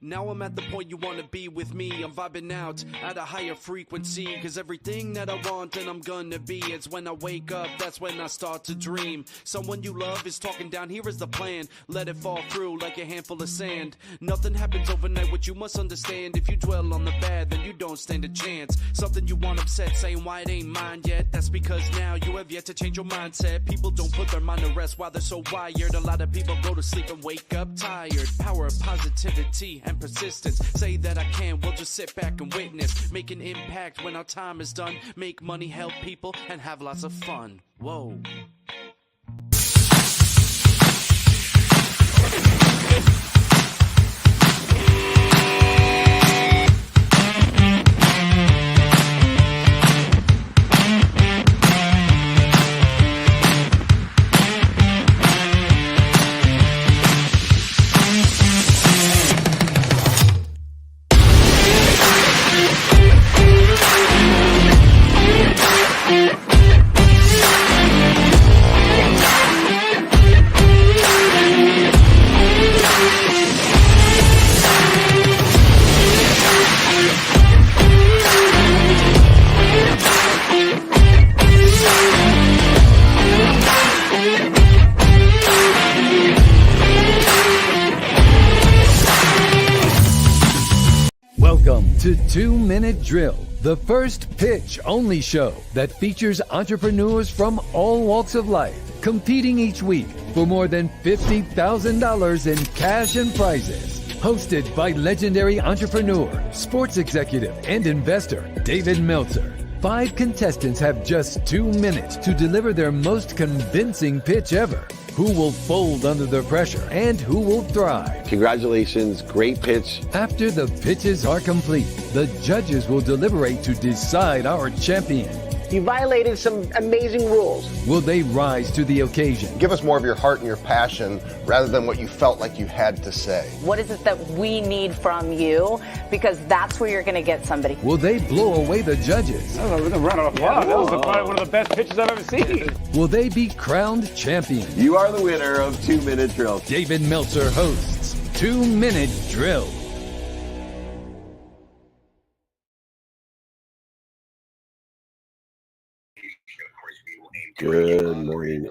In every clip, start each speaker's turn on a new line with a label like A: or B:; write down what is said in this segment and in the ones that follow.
A: Now I'm at the point you wanna be with me. I'm vibing out at a higher frequency, cause everything that I want and I'm gonna be, it's when I wake up, that's when I start to dream. Someone you love is talking down, here is the plan. Let it fall through like a handful of sand. Nothing happens overnight, what you must understand. If you dwell on the bad, then you don't stand a chance. Something you want upset, saying why it ain't mine yet. That's because now you have yet to change your mindset. People don't put their mind to rest while they're so wired. A lot of people go to sleep and wake up tired. Power of positivity and persistence. Say that I can, we'll just sit back and witness. Make an impact when our time is done. Make money, help people, and have lots of fun. Whoa.
B: Welcome to 2 Minute Drill, the first pitch-only show that features entrepreneurs from all walks of life competing each week for more than $50,000 in cash and prizes. Hosted by legendary entrepreneur, sports executive, and investor David Meltzer. 5 contestants have just 2 minutes to deliver their most convincing pitch ever. Who will fold under the pressure and who will thrive?
C: Congratulations, great pitch.
B: After the pitches are complete, the judges will deliberate to decide our champion.
D: You violated some amazing rules.
B: Will they rise to the occasion?
E: Give us more of your heart and your passion rather than what you felt like you had to say.
F: What is it that we need from you? Because that's where you're going to get somebody.
B: Will they blow away the judges?
G: That was one of the best pitches I've ever seen.
B: Will they be crowned champions?
C: You are the winner of 2 Minute Drill.
B: David Meltzer hosts 2 Minute Drill.
C: Good morning,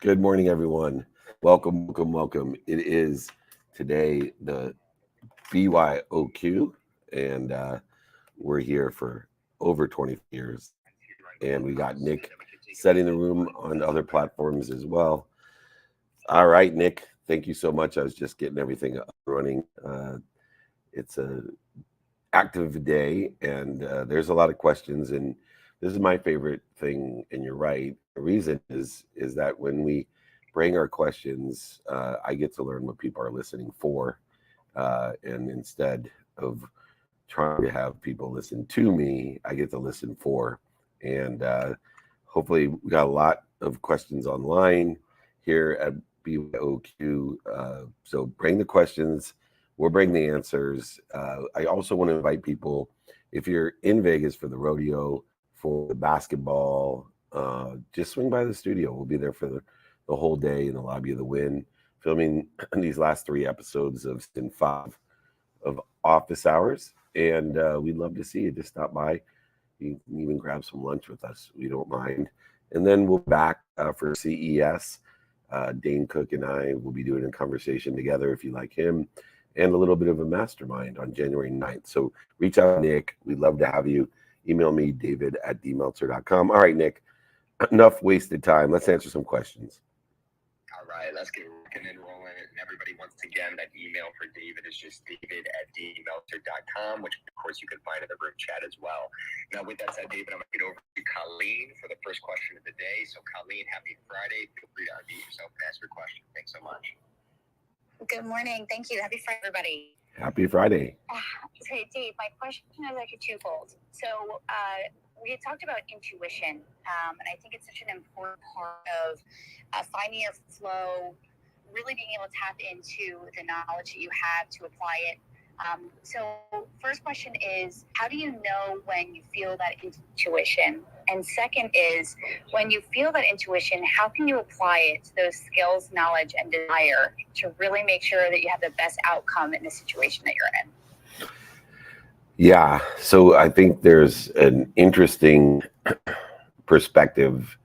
C: Good morning, everyone. Welcome. It is today the BYOQ, and we're here for over 20 years. And we got Nick setting the room on other platforms as well. All right, Nick, thank you so much. I was just getting everything up and running. It's a active day, and there's a lot of questions, and this is my favorite thing, and you're right. The reason is that when we bring our questions, I get to learn what people are listening for, and instead of trying to have people listen to me, I get to listen for. And hopefully we got a lot of questions online here at BYOQ. So bring the questions, we'll bring the answers. I also want to invite people, if you're in Vegas for the rodeo, for the basketball, just swing by the studio. We'll be there for the whole day in the lobby of the Wynn, filming these last 3 episodes of season 5 of Office Hours. And we'd love to see you. Just stop by. You can even grab some lunch with us. We don't mind. And then we'll back for CES. Dane Cook and I will be doing a conversation together, if you like him, and a little bit of a mastermind on January 9th. So reach out, Nick. We'd love to have you. Email me, david@dmeltzer.com. All right, Nick, enough wasted time. Let's answer some questions.
H: All right, let's get rocking and rolling. And everybody, once again, that email for David is just david@dmeltzer.com, which, of course, you can find in the room chat as well. Now, with that said, David, I'm going to get over to Colleen for the first question of the day. So, Colleen, happy Friday. Feel free to unmute yourself and ask your question. Thanks so much.
I: Good morning. Thank you. Happy Friday, everybody.
C: Happy Friday.
I: So, Dave, my question is actually twofold. So, we had talked about intuition, and I think it's such an important part of finding your flow, really being able to tap into the knowledge that you have to apply it. So, first question is, how do you know when you feel that intuition And second is, when you feel that intuition, how can you apply it to those skills, knowledge, and desire to really make sure that you have the best outcome in the situation that you're in?
C: Yeah, so I think there's an interesting perspective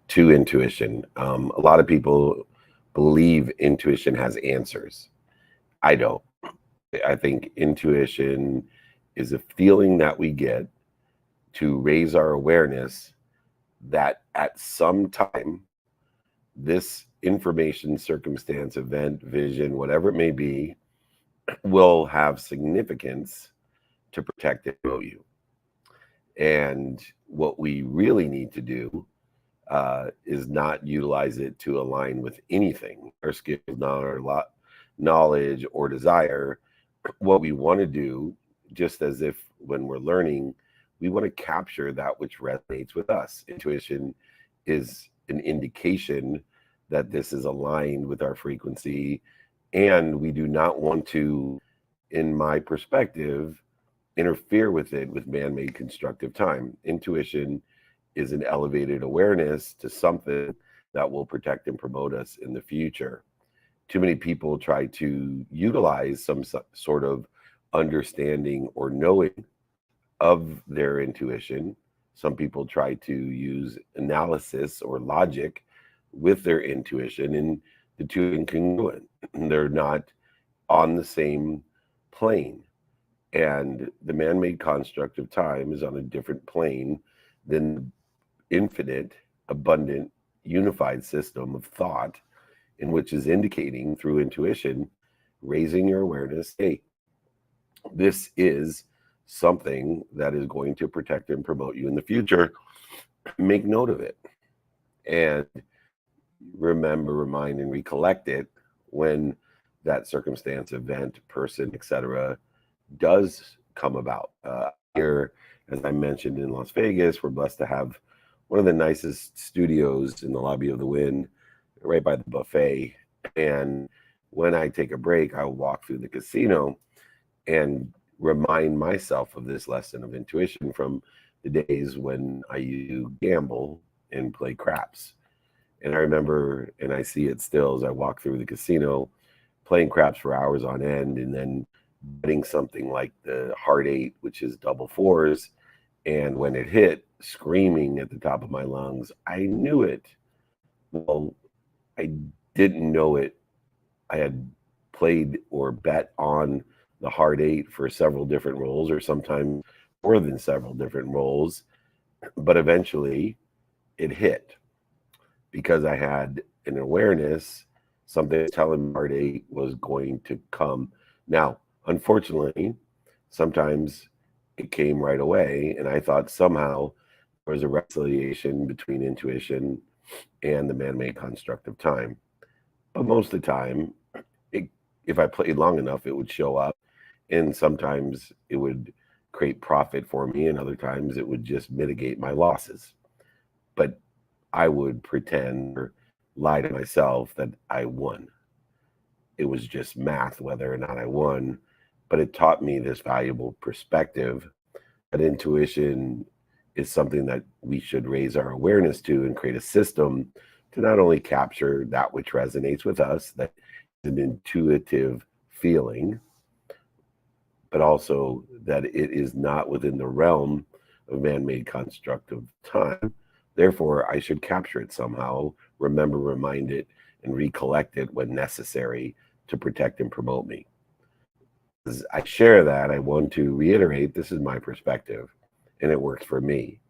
C: to intuition. A lot of people believe intuition has answers. I don't. I think intuition is a feeling that we get to raise our awareness that at some time, this information, circumstance, event, vision, whatever it may be, will have significance to protect and promote you. And what we really need to do is not utilize it to align with anything, our skills, not our knowledge or desire. What we want to do, just as if when we're learning, we want to capture that which resonates with us. Intuition is an indication that this is aligned with our frequency, and we do not want to, in my perspective, interfere with it with man-made constructive time. Intuition is an elevated awareness to something that will protect and promote us in the future. Too many people try to utilize some sort of understanding or knowing of their intuition. Some people try to use analysis or logic with their intuition, and the two are incongruent. They're not on the same plane. And the man-made construct of time is on a different plane than the infinite, abundant, unified system of thought, in which is indicating through intuition, raising your awareness, hey, this is something that is going to protect and promote you in the future. Make note of it. And remember, remind, and recollect it when that circumstance, event, person, etc., does come about. Here, as I mentioned, in Las Vegas, we're blessed to have one of the nicest studios in the lobby of the Wynn, right by the buffet. And when I take a break, I'll walk through the casino and remind myself of this lesson of intuition from the days when I used to gamble and play craps. And I remember, and I see it still as I walk through the casino, playing craps for hours on end, and then betting something like the Heart 8, which is double fours. And when it hit, screaming at the top of my lungs, I knew it. Well, I didn't know it. I had played or bet on the Heart 8 for several different rolls, or sometimes more than several different rolls. But eventually it hit because I had an awareness, something telling me Heart 8 was going to come. Now, unfortunately, sometimes it came right away, and I thought somehow there was a reconciliation between intuition and the man-made construct of time. But most of the time, if I played long enough, it would show up, and sometimes it would create profit for me, and other times it would just mitigate my losses. But I would pretend or lie to myself that I won. It was just math whether or not I won, but it taught me this valuable perspective that intuition is something that we should raise our awareness to and create a system to not only capture that which resonates with us, that is an intuitive feeling, but also that it is not within the realm of man-made construct of time. Therefore, I should capture it somehow, remember, remind it, and recollect it when necessary to protect and promote me. As I share that, I want to reiterate, this is my perspective, and it works for me.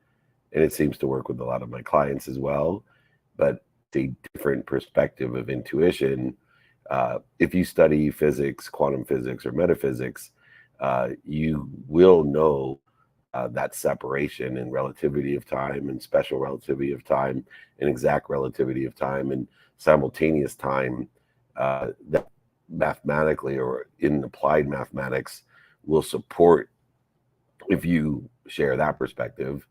C: And it seems to work with a lot of my clients as well, but it's a different perspective of intuition. If you study physics, quantum physics, or metaphysics, you will know that separation in relativity of time and special relativity of time and exact relativity of time and simultaneous time, that mathematically or in applied mathematics will support, if you share that perspective,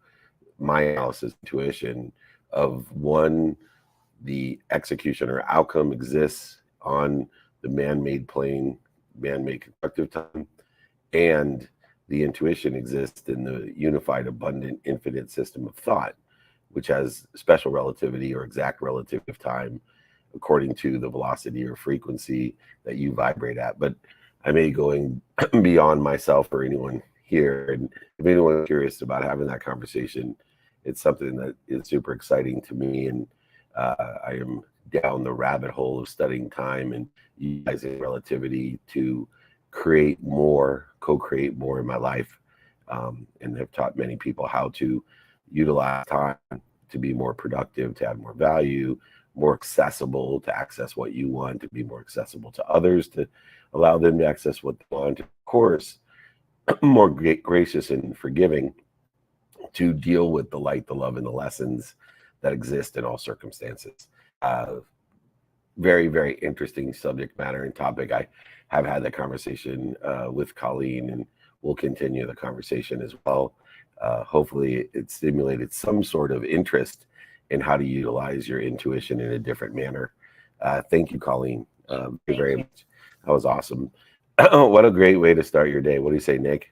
C: my analysis intuition of one, the execution or outcome exists on the man-made plane, man-made constructive time, and the intuition exists in the unified, abundant, infinite system of thought. which has special relativity or exact relativity of time according to the velocity or frequency that you vibrate at. But I may be going beyond myself or anyone here. And if anyone's curious about having that conversation, it's something that is super exciting to me. And I am down the rabbit hole of studying time and utilizing relativity to create more, co-create more in my life, and have taught many people how to utilize time to be more productive, to add more value, more accessible, to access what you want, to be more accessible to others, to allow them to access what they want. Of course, more gracious and forgiving, to deal with the light, the love, and the lessons that exist in all circumstances. Very, very interesting subject matter and topic. I have had that conversation with Colleen, and we'll continue the conversation as well. Hopefully it stimulated some sort of interest in how to utilize your intuition in a different manner. Thank you, Colleen, very much. That was awesome. What a great way to start your day. What do you say, Nick?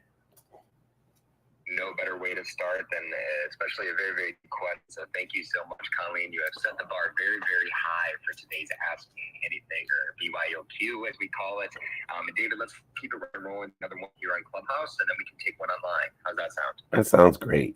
H: No better way to start than especially a very, very good question. So thank you so much, Colleen. You have set the bar very, very high for today's Ask Me Anything, or BYOQ as we call it. And David, let's keep it rolling. Another one here on Clubhouse, and then we can take one online. How's that sound?
C: That sounds great.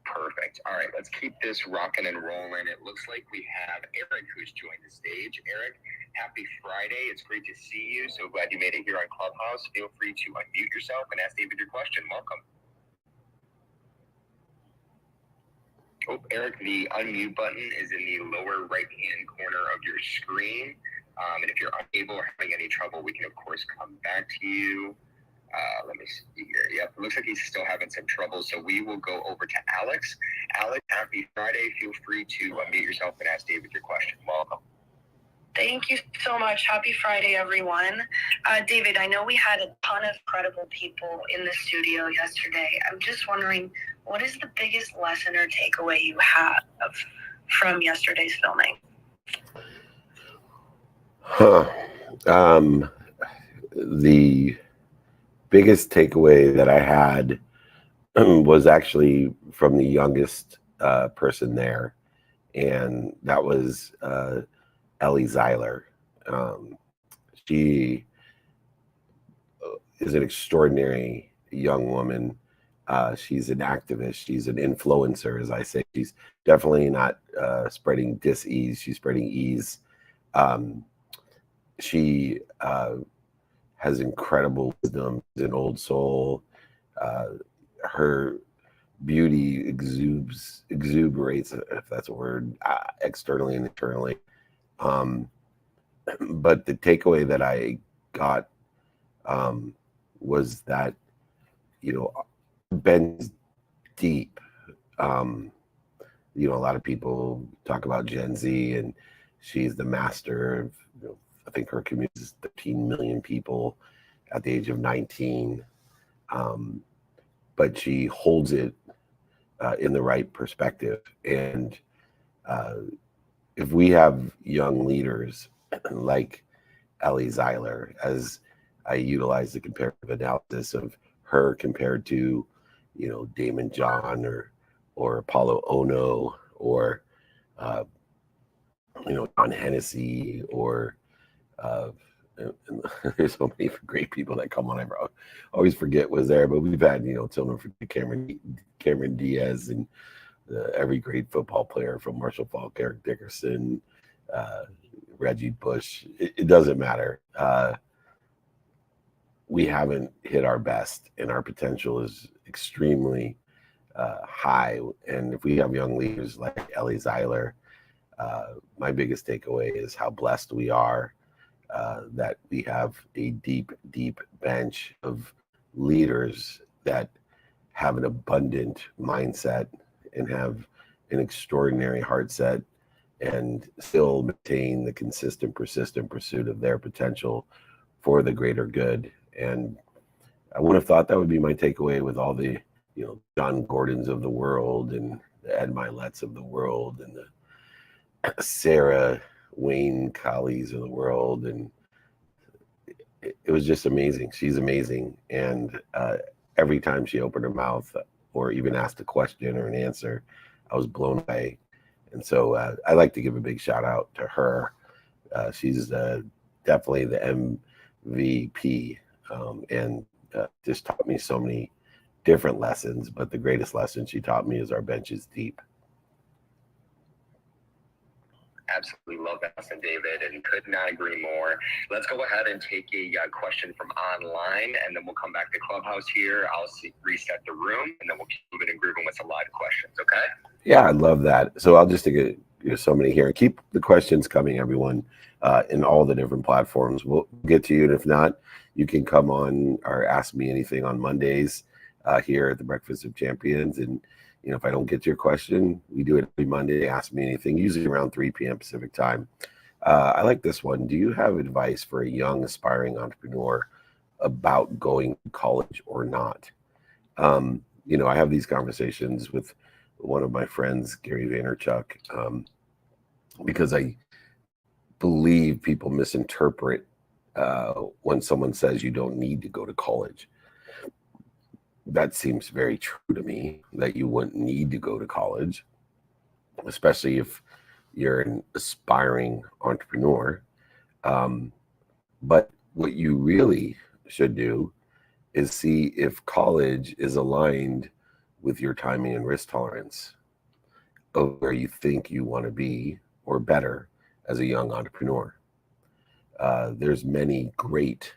H: Perfect. All right, let's keep this rocking and rolling. It looks like we have Eric who's joined the stage. Eric, happy Friday. It's great to see you. So glad you made it here on Clubhouse. Feel free to unmute yourself and ask David your question. Welcome. Oh, Eric, the unmute button is in the lower right-hand corner of your screen. And if you're unable or having any trouble, we can, of course, come back to you. Let me see here. Yep, it looks like he's still having some trouble. So we will go over to Alex. Alex, happy Friday. Feel free to unmute yourself and ask David your question. Welcome.
J: Thank you so much. Happy Friday, everyone. David, I know we had a ton of credible people in the studio yesterday. I'm just wondering, what is the biggest lesson or takeaway you have from yesterday's filming?
C: The biggest takeaway that I had was actually from the youngest person there, and that was Ellie Zeiler. She is an extraordinary young woman. She's an activist. She's an influencer, as I say. She's definitely not spreading dis-ease. She's spreading ease. She has incredible wisdom. She's an old soul. Her beauty exuberates, if that's a word, externally and internally. But the takeaway that I got was that, Ben's deep. A lot of people talk about Gen Z, and she's the master of, I think her community is 13 million people at the age of 19. But she holds it in the right perspective. And if we have young leaders like Ellie Zeiler, as I utilize the comparative analysis of her compared to, Damon John or Apollo Ono or, John Hennessy or there's so many great people that come on. I always forget was there, but we've had, Tillman for Cameron Diaz and every great football player from Marshall Faulk, Eric Dickerson, Reggie Bush. It doesn't matter. We haven't hit our best, and our potential is extremely high. And if we have young leaders like Ellie Zeiler, my biggest takeaway is how blessed we are that we have a deep, deep bench of leaders that have an abundant mindset and have an extraordinary heart set and still maintain the consistent, persistent pursuit of their potential for the greater good. And I wouldn't have thought that would be my takeaway with all the, John Gordons of the world and the Ed Miletts of the world and the Sarah Wayne Collies of the world. And it was just amazing. She's amazing. And every time she opened her mouth or even asked a question or an answer, I was blown away. And so I like to give a big shout out to her. She's definitely the MVP, and just taught me so many different lessons. But the greatest lesson she taught me is our bench is deep.
H: Absolutely love that lesson, David, and could not agree more. Let's go ahead and take a question from online, and then we'll come back to Clubhouse here. I'll reset the room, and then we'll keep moving and grooving with some live questions, okay?
C: Yeah, I love that. So I'll just take so many here. Keep the questions coming, everyone, in all the different platforms. We'll get to you, and if not, you can come on or ask me anything on Mondays here at the Breakfast of Champions. And if I don't get to your question, we do it every Monday. Ask me anything, usually around 3 p.m. Pacific time. I like this one. Do you have advice for a young aspiring entrepreneur about going to college or not? I have these conversations with one of my friends, Gary Vaynerchuk, because I believe people misinterpret when someone says you don't need to go to college. That seems very true to me, that you wouldn't need to go to college, especially if you're an aspiring entrepreneur. But what you really should do is see if college is aligned with your timing and risk tolerance of where you think you want to be or better as a young entrepreneur. There's many great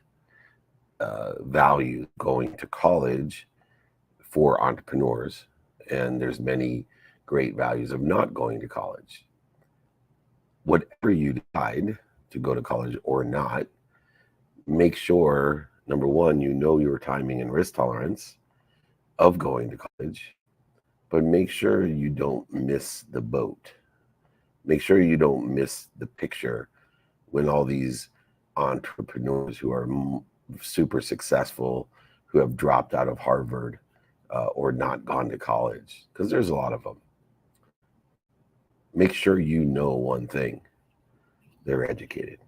C: value going to college for entrepreneurs, and there's many great values of not going to college. Whatever you decide to go to college or not, make sure, number one, you know your timing and risk tolerance of going to college, but make sure you don't miss the boat. Make sure you don't miss the picture when all these entrepreneurs who are super successful, who have dropped out of Harvard or not gone to college, because there's a lot of them. Make sure you know one thing: they're educated.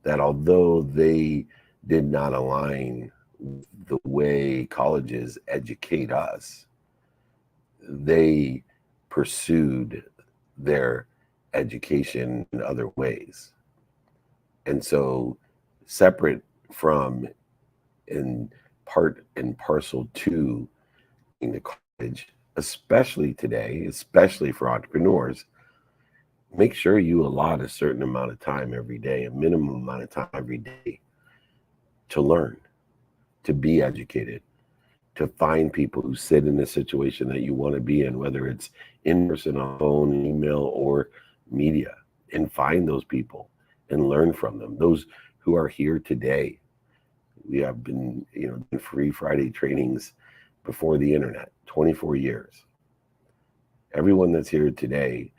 C: That although they did not align with the way colleges educate us, they pursued their education in other ways. And so, separate from and part and parcel to in the college, especially today, especially for entrepreneurs, make sure you allot a certain amount of time every day, a minimum amount of time every day, to learn, to be educated, to find people who sit in the situation that you want to be in, whether it's in person, on phone, email, or media, and find those people and learn from them. Those who are here today. We have been, free Friday trainings before the internet, 24 years. Everyone that's here today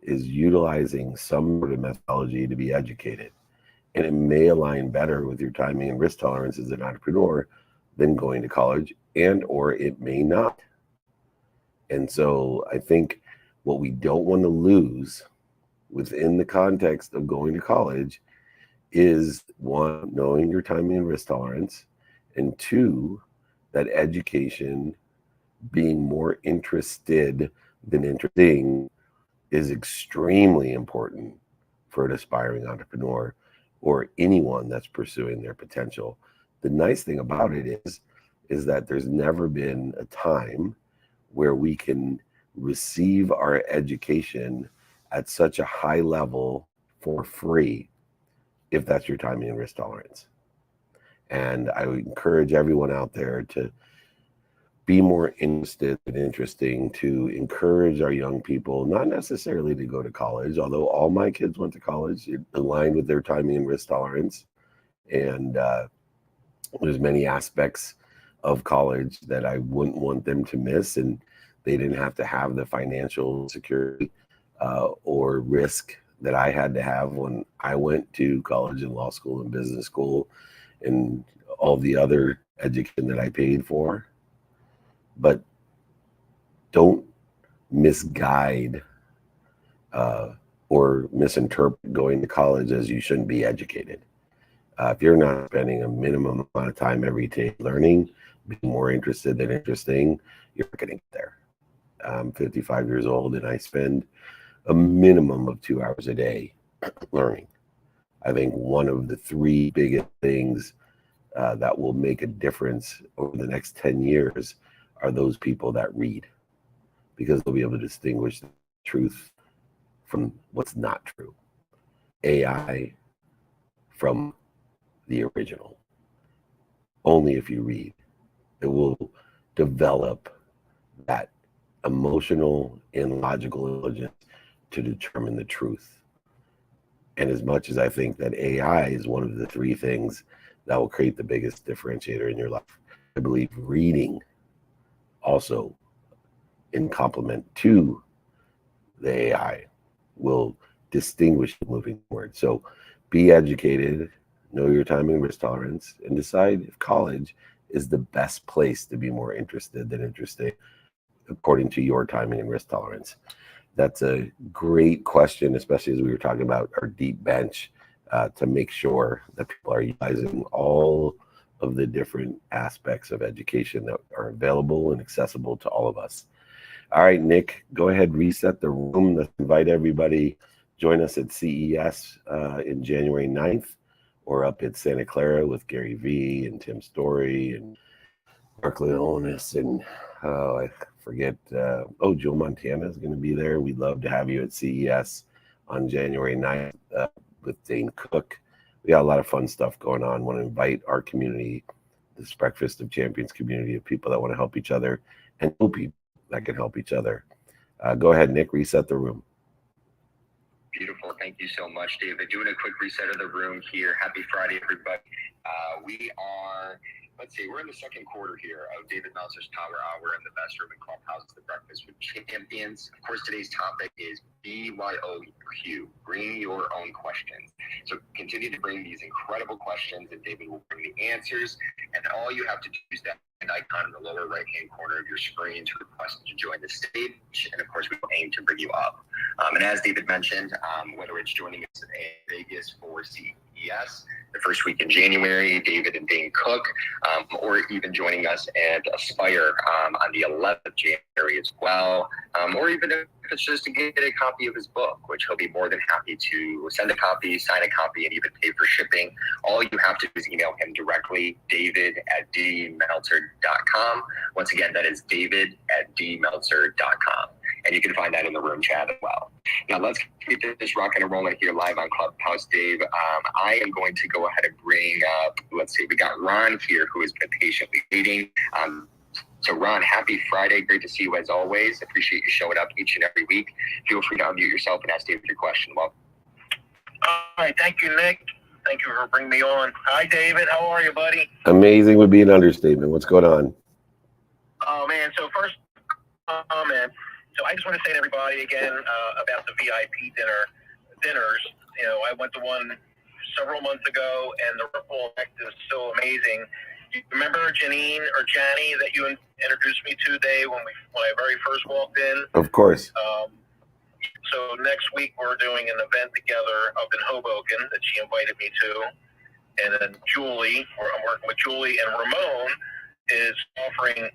C: is utilizing some sort of methodology to be educated. And it may align better with your timing and risk tolerance as an entrepreneur than going to college, and or it may not. And so I think what we don't want to lose within the context of going to college is, one, knowing your timing and risk tolerance, and two, that education, being more interested than interesting, is extremely important for an aspiring entrepreneur or anyone that's pursuing their potential. The nice thing about it is that there's never been a time where we can receive our education at such a high level for free, if that's your timing and risk tolerance. And I would encourage everyone out there to be more interested and interesting, to encourage our young people, not necessarily to go to college, although all my kids went to college, it aligned with their timing and risk tolerance. And there's many aspects of college that I wouldn't want them to miss, and they didn't have to have the financial security or risk that I had to have when I went to college and law school and business school and all the other education that I paid for. But don't misguide or misinterpret going to college as you shouldn't be educated. If you're not spending a minimum amount of time every day learning, being more interested than interesting, you're not going to get there. I'm 55 years old, and I spend a minimum of 2 hours a day learning. I think one of the three biggest things that will make a difference over the next 10 years are those people that read, because they'll be able to distinguish the truth from what's not true, AI from the original. Only if you read. It will develop that emotional and logical intelligence to determine the truth. And as much as I think that AI is one of the three things that will create the biggest differentiator in your life, I believe reading also, in complement to the AI, will distinguish moving forward. So be educated, know your timing and risk tolerance, and decide if college is the best place to be more interested than interesting according to your timing and risk tolerance. That's a great question, especially as we were talking about our deep bench, to make sure that people are utilizing all of the different aspects of education that are available and accessible to all of us. All right, Nick, go ahead, reset the room. Let's invite everybody. Join us at CES in January 9th, or up at Santa Clara with Gary Vee and Tim Story and Mark Leonis and I forget. Joe Montana is going to be there. We'd love to have you at CES on January 9th with Dane Cook. We got a lot of fun stuff going on. Want to invite our community, this Breakfast of Champions community of people that want to help each other and know people that can help each other. Go ahead, Nick, reset the room.
H: Beautiful. Thank you so much, David. Doing a quick reset of the room here. Happy Friday, everybody. We are, we're in the second quarter here of David Meltzer's Power Hour in the best room in Clubhouse, the Breakfast with Champions. Of course, today's topic is BYOQ, bring your own questions. So continue to bring these incredible questions, and David will bring the answers. And all you have to do is that icon in the lower right-hand corner of your screen to request to join the stage. And of course, we will aim to bring you up. And as David mentioned, whether it's joining us in Vegas for CES, the first week in January, David and Dane Cook, or even joining us at Aspire on the 11th of January as well, or even if it's just to get a copy of his book, which he'll be more than happy to send a copy, sign a copy, and even pay for shipping. All you have to do is email him directly, david@dmeltzer.com. Once again, that is david@dmeltzer.com. And you can find that in the room chat as well. Now let's keep this rocking and rolling here live on Clubhouse, Dave. I am going to go ahead and bring up, we got Ron here who has been patiently waiting. So Ron, happy Friday. Great to see you as always. Appreciate you showing up each and every week. Feel free to unmute yourself and ask David your question. Well,
K: all right. Thank you, Nick. Thank you for bringing me on. Hi, David. How are you, buddy?
C: Amazing would be an understatement. What's going on?
K: Oh, man. So first comment. So I just want to say to everybody again about the VIP dinners. You know, I went to one several months ago, and the ripple effect is so amazing. You remember Janine or Janny that you introduced me to, Dave, when I very first walked in?
C: Of course.
K: So next week we're doing an event together up in Hoboken that she invited me to, and then Julie, I'm working with Julie, and Ramon is offering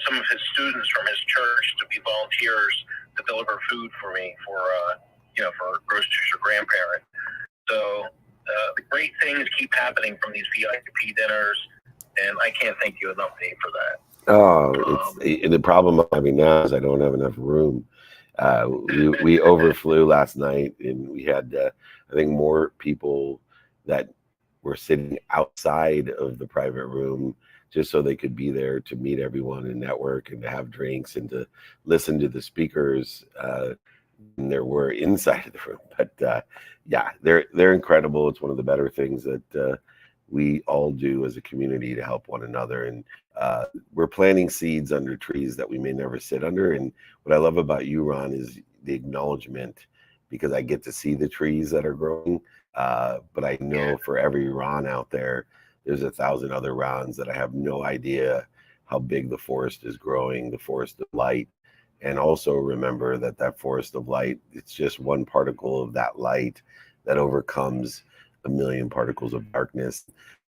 K: some of his students from his church to be volunteers to deliver food for me for groceries or grandparent. So the great things keep happening from these VIP dinners, and I can't thank you enough, Dave, for that.
C: The problem I'm having now is I don't have enough room. We overflew last night, and we had I think more people that were sitting outside of the private room just so they could be there to meet everyone and network and to have drinks and to listen to the speakers than there were inside of the room. But yeah, they're incredible. It's one of the better things that we all do as a community to help one another. And we're planting seeds under trees that we may never sit under. And what I love about you, Ron, is the acknowledgement, because I get to see the trees that are growing. But I know for every Ron out there, there's 1,000 other Rons that I have no idea how big the forest is growing, the forest of light. And also remember that forest of light, it's just one particle of that light that overcomes 1 million particles of darkness.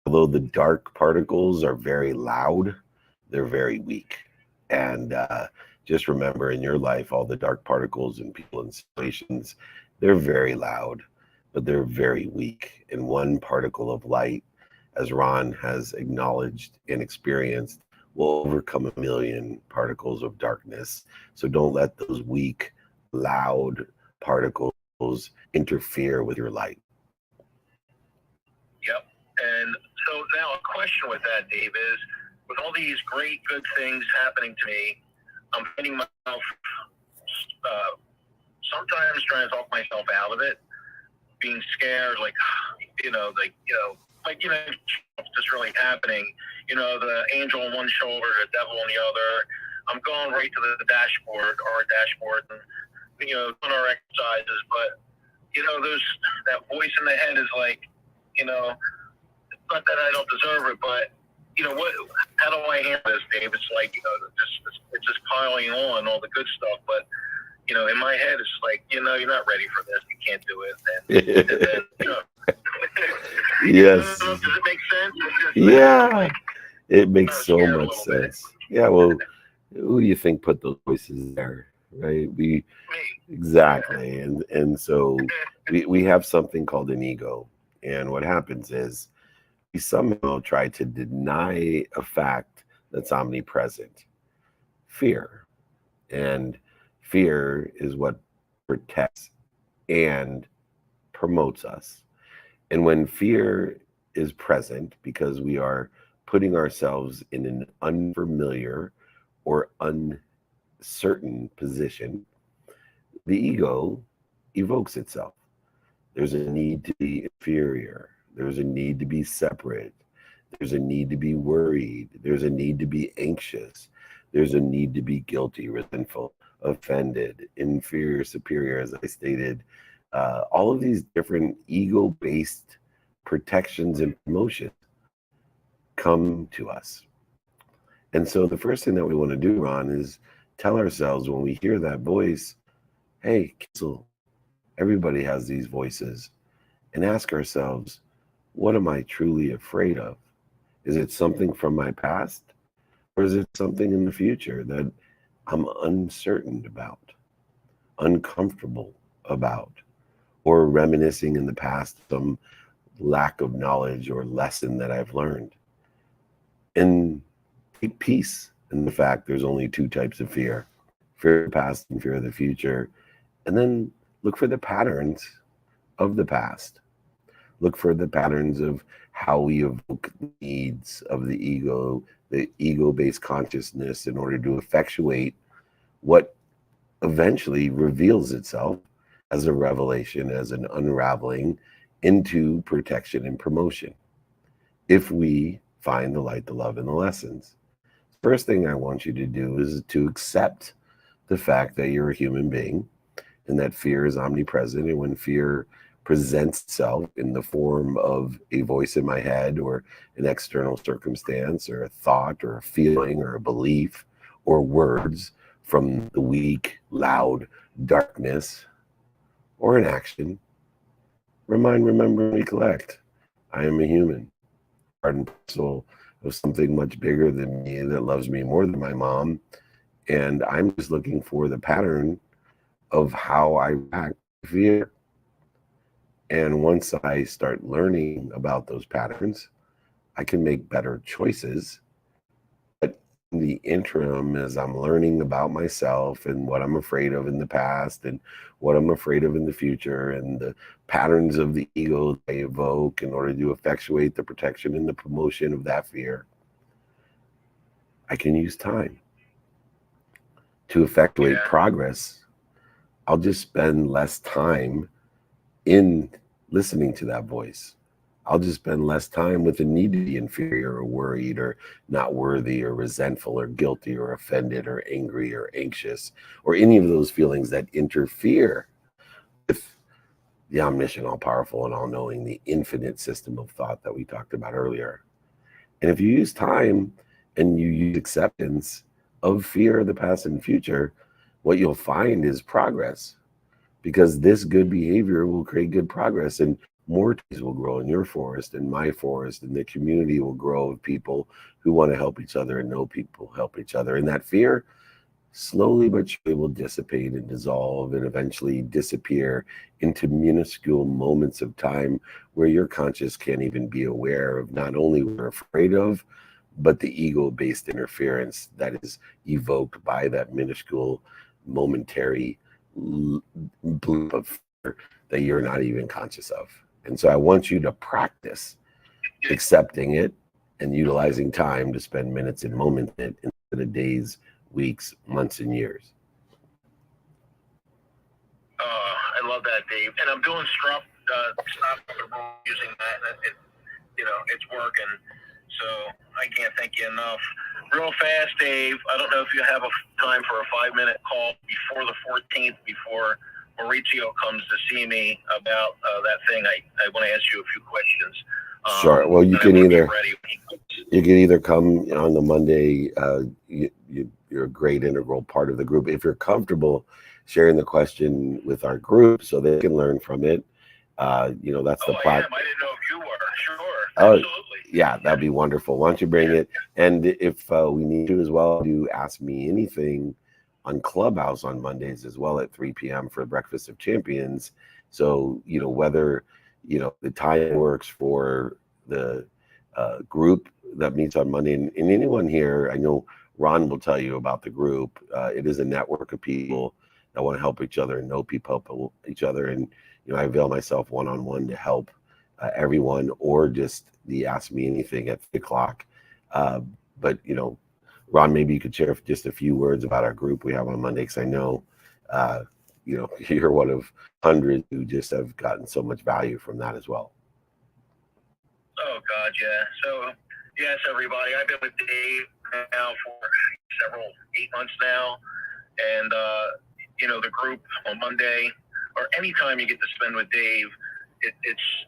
C: Although the dark particles are very loud, they're very weak. And just remember in your life, all the dark particles and people and situations, they're very loud, but they're very weak. And one particle of light, as Ron has acknowledged and experienced, will overcome 1,000,000 particles of darkness. So don't let those weak, loud particles interfere with your light.
K: Yep. And so now a question with that, Dave, is with all these great, good things happening to me, I'm finding myself sometimes trying to talk myself out of it, being scared, like what's really happening? The angel on one shoulder, the devil on the other. I'm going right to the dashboard, and doing our exercises, but that voice in the head is like, it's not that I don't deserve it, but how do I handle this, Dave? It's like, it's just piling on all the good stuff, but in my head, it's like, you're not ready for this. You can't do it. And then,
C: Yes.
K: Does it make sense?
C: Yeah, it makes so much sense. Yeah, well, who do you think put those voices there, right? Exactly. And so we have something called an ego. And what happens is we somehow try to deny a fact that's omnipresent. Fear. And fear is what protects and promotes us. And when fear is present, because we are putting ourselves in an unfamiliar or uncertain position, the ego evokes itself. There's a need to be inferior. There's a need to be separate. There's a need to be worried. There's a need to be anxious. There's a need to be guilty, resentful, offended, inferior, superior, as I stated. All of these different ego-based protections and promotions come to us. And so the first thing that we want to do, Ron, is tell ourselves when we hear that voice, hey, Kissel, everybody has these voices, and ask ourselves, what am I truly afraid of? Is it something from my past, or is it something in the future that I'm uncertain about, uncomfortable about, or reminiscing in the past some lack of knowledge or lesson that I've learned? And take peace in the fact there's only two types of fear: fear of the past and fear of the future. And then look for the patterns of the past. Look for the patterns of how we evoke the needs of the ego-based consciousness in order to effectuate what eventually reveals itself as a revelation, as an unraveling into protection and promotion, if we find the light, the love, and the lessons. First thing I want you to do is to accept the fact that you're a human being and that fear is omnipresent. And when fear presents itself in the form of a voice in my head or an external circumstance or a thought or a feeling or a belief or words from the weak, loud darkness or an action, remember, and recollect. I am a human, part and parcel of something much bigger than me that loves me more than my mom. And I'm just looking for the pattern of how I react to fear. And once I start learning about those patterns, I can make better choices. But in the interim, as I'm learning about myself and what I'm afraid of in the past and what I'm afraid of in the future and the patterns of the ego they evoke in order to effectuate the protection and the promotion of that fear, I can use time to effectuate progress. I'll just spend less time in listening to that voice. I'll just spend less time with the need to be inferior or worried or not worthy or resentful or guilty or offended or angry or anxious or any of those feelings that interfere with the omniscient, all-powerful, and all-knowing, the infinite system of thought that we talked about earlier. And if you use time and you use acceptance of fear of the past and future, what you'll find is progress. Because this good behavior will create good progress, and more trees will grow in your forest and my forest, and the community will grow of people who want to help each other and know people help each other. And that fear slowly but surely will dissipate and dissolve and eventually disappear into minuscule moments of time where your conscious can't even be aware of not only what you're afraid of, but the ego-based interference that is evoked by that minuscule momentary blip of fear that you're not even conscious of. And so I want you to practice accepting it and utilizing time to spend minutes and moments in it instead of days, weeks, months, and years.
K: I love that, Dave. And I'm doing stop using that. It's working. So I can't thank you enough. Real fast, Dave, I don't know if you have a time for a 5-minute call before the 14th, before Maurizio comes to see me about that thing. I want to ask you a few questions.
C: Sure. Well, you can either come on the Monday. You're a great integral part of the group. If you're comfortable sharing the question with our group so they can learn from it, that's the plan.
K: I didn't know if you were. Sure.
C: Oh,
K: absolutely.
C: Yeah, that'd be wonderful. Why don't you bring it? And if we need to as well, do Ask Me Anything on Clubhouse on Mondays as well at 3 p.m. for Breakfast of Champions. So, whether, the time works for the group that meets on Monday. And anyone here, I know Ron will tell you about the group. It is a network of people that want to help each other and know people help each other. And, I avail myself one-on-one to help everyone, or just the Ask Me Anything at 3 o'clock. But, Ron, maybe you could share just a few words about our group we have on Monday, because I know, you're one of hundreds who just have gotten so much value from that as well.
K: Oh, God, yeah. So, yes, everybody, I've been with Dave now for 8 months now. And, the group on Monday, or anytime you get to spend with Dave, it's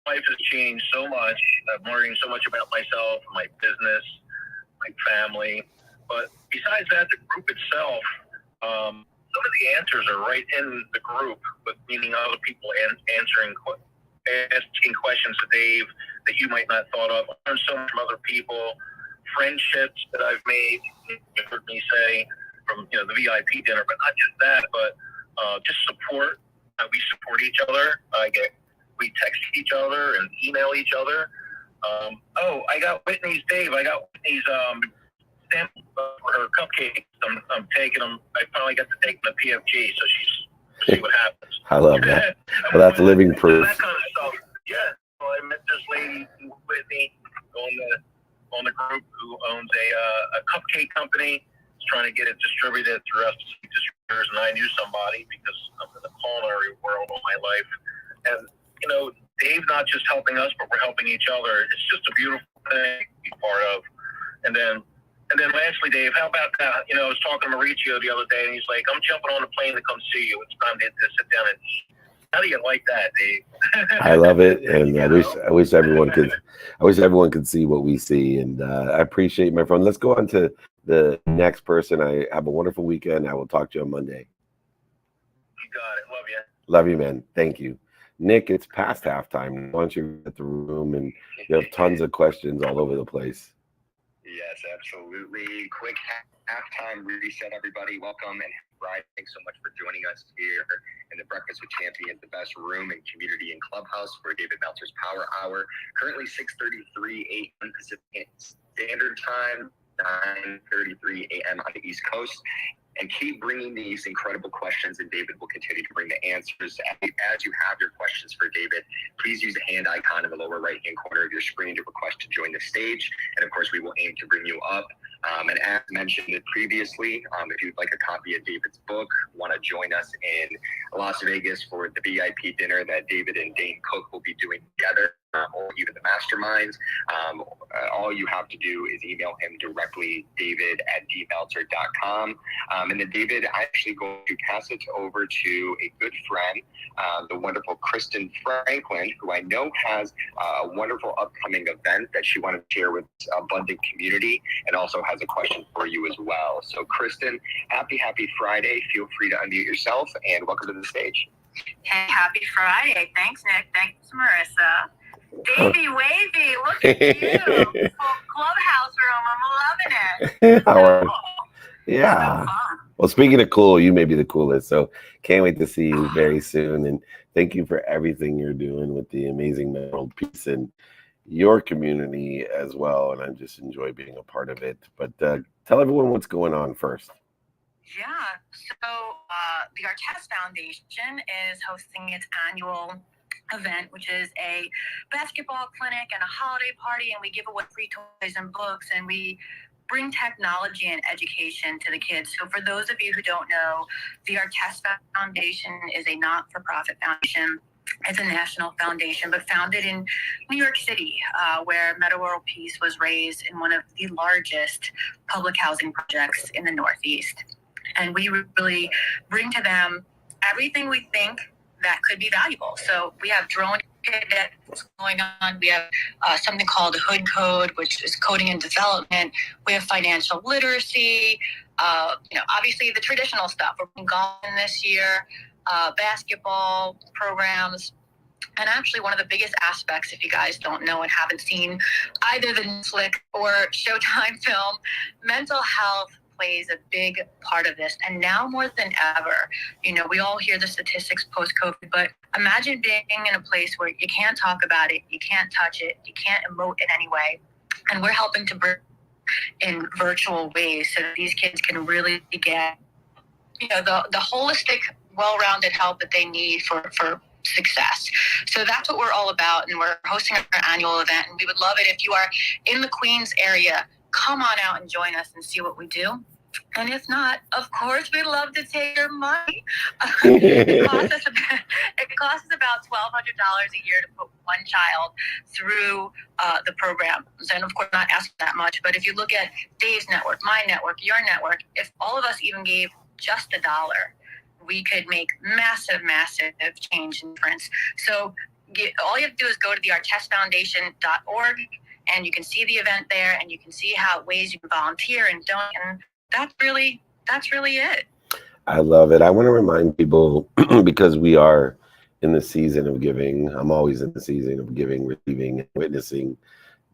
K: life has changed so much. I'm learning so much about myself, my business, my family. But besides that, the group itself, some of the answers are right in the group, but meaning other people asking questions to Dave that you might not thought of. I learned so much from other people, friendships that I've made. You heard me say from the VIP dinner, but not just that, but just support. We support each other. We text each other and email each other. I got Whitney's, Dave. I got Whitney's sample for her cupcakes. I'm taking them. I finally got to take them to PFG, so she's see what happens.
C: I love that. Well, that's living proof.
K: That kind of stuff. Yeah. So I met this lady, Whitney, on the group, who owns a cupcake company. Is trying to get it distributed through us distributors, and I knew somebody because I'm in the culinary world all my life. And Dave not just helping us, but we're helping each other. It's just a beautiful thing to be part of. And then lastly, Dave, how about that? I was talking to Maurizio the other day, and he's like, "I'm jumping on a plane to come see you. It's time to sit down and eat." How do you like that, Dave?
C: I love it, and I wish everyone could see what we see. And I appreciate my friend. Let's go on to the next person. I have a wonderful weekend. I will talk to you on Monday.
K: You got it. Love you.
C: Love you, man. Thank you. Nick, it's past halftime. Why don't you get the room? And you have tons of questions all over the place.
H: Yes, absolutely. Quick halftime reset, everybody. Welcome and Brian, thanks so much for joining us here in the Breakfast with Champions, the best room and community and clubhouse for David Meltzer's Power Hour. Currently 6:33 a.m. Pacific Standard Time, 9:33 a.m. on the East Coast. And keep bringing these incredible questions, and David will continue to bring the answers. As you have your questions for David, please use the hand icon in the lower right-hand corner of your screen to request to join the stage. And of course, we will aim to bring you up. And as mentioned previously, if you'd like a copy of David's book, want to join us in Las Vegas for the VIP dinner that David and Dane Cook will be doing together, or even the masterminds, all you have to do is email him directly, david@dmeltzer.com. And then David, I actually going to pass it over to a good friend, the wonderful Kristen Franklin, who I know has a wonderful upcoming event that she wanted to share with Abundant Community, and also has a question for you as well. So Kristen, happy Friday. Feel free to unmute yourself and welcome to the stage.
J: Hey, happy Friday. Thanks, Nick. Thanks, Marissa. Davey Wavy, look at you. Full clubhouse room. I'm loving it.
C: How are you?
J: Cool.
C: Yeah.
J: So fun.
C: Well, speaking of cool, you may be the coolest. So can't wait to see you very soon. And thank you for everything you're doing with the amazing world peace and your community as well. And I just enjoy being a part of it. But tell everyone what's going on first.
L: Yeah, so the Artest Foundation is hosting its annual event, which is a basketball clinic and a holiday party, and we give away free toys and books, and we bring technology and education to the kids. So for those of you who don't know, the Artest Foundation is a not-for-profit foundation. It's a national foundation, but founded in New York City, where Meta World Peace was raised in one of the largest public housing projects in the Northeast. And we really bring to them everything we think that could be valuable. So we have drone that's going on. We have something called Hood Code, which is coding and development. We have financial literacy, obviously the traditional stuff. We're playing golf this year, basketball programs. And actually one of the biggest aspects, if you guys don't know and haven't seen either the Netflix or Showtime film, mental health plays a big part of this. And now more than ever, we all hear the statistics post-COVID, but imagine being in a place where you can't talk about it, you can't touch it, you can't emote in any way. And we're helping to bring in virtual ways so that these kids can really get, the holistic, well-rounded help that they need for success. So that's what we're all about. And we're hosting our annual event. And we would love it if you are in the Queens area. Come on out and join us and see what we do. And if not, of course, we'd love to take your money. It costs us about $1,200 a year to put one child through the program. And of course, not asking that much. But if you look at Dave's network, my network, your network, if all of us even gave just $1, we could make massive, massive change and difference. So all you have to do is go to the artestfoundation.org. And you can see the event there, and you can see how ways you can volunteer and donate. And that's really it.
C: I love it. I want to remind people, because we are in the season of giving. I'm always in the season of giving, receiving, witnessing,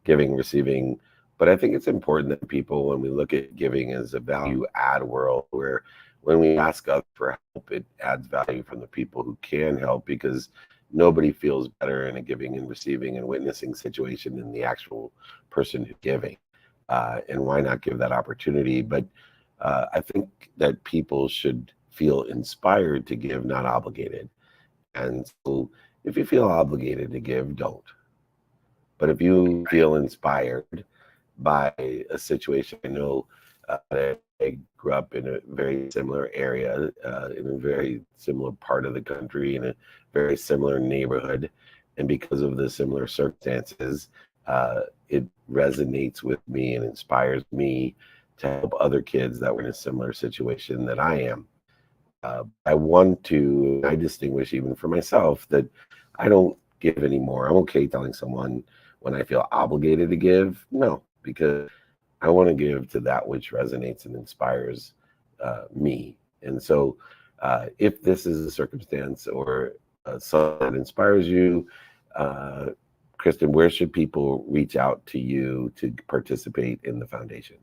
C: giving, receiving. But I think it's important that people, when we look at giving as a value add world, where when we ask others for help, it adds value from the people who can help, because nobody feels better in a giving and receiving and witnessing situation than the actual person who's giving. And why not give that opportunity? But I think that people should feel inspired to give, not obligated. And so if you feel obligated to give, don't. But if you feel inspired by a situation, I know that I grew up in a very similar area, in a very similar part of the country, in a very similar neighborhood. And because of the similar circumstances, it resonates with me and inspires me to help other kids that were in a similar situation that I am. I distinguish even for myself that I don't give anymore. I'm okay telling someone when I feel obligated to give. No, because I want to give to that which resonates and inspires me. And so if this is a circumstance or something that inspires you, Kristen, where should people reach out to you to participate in the foundation?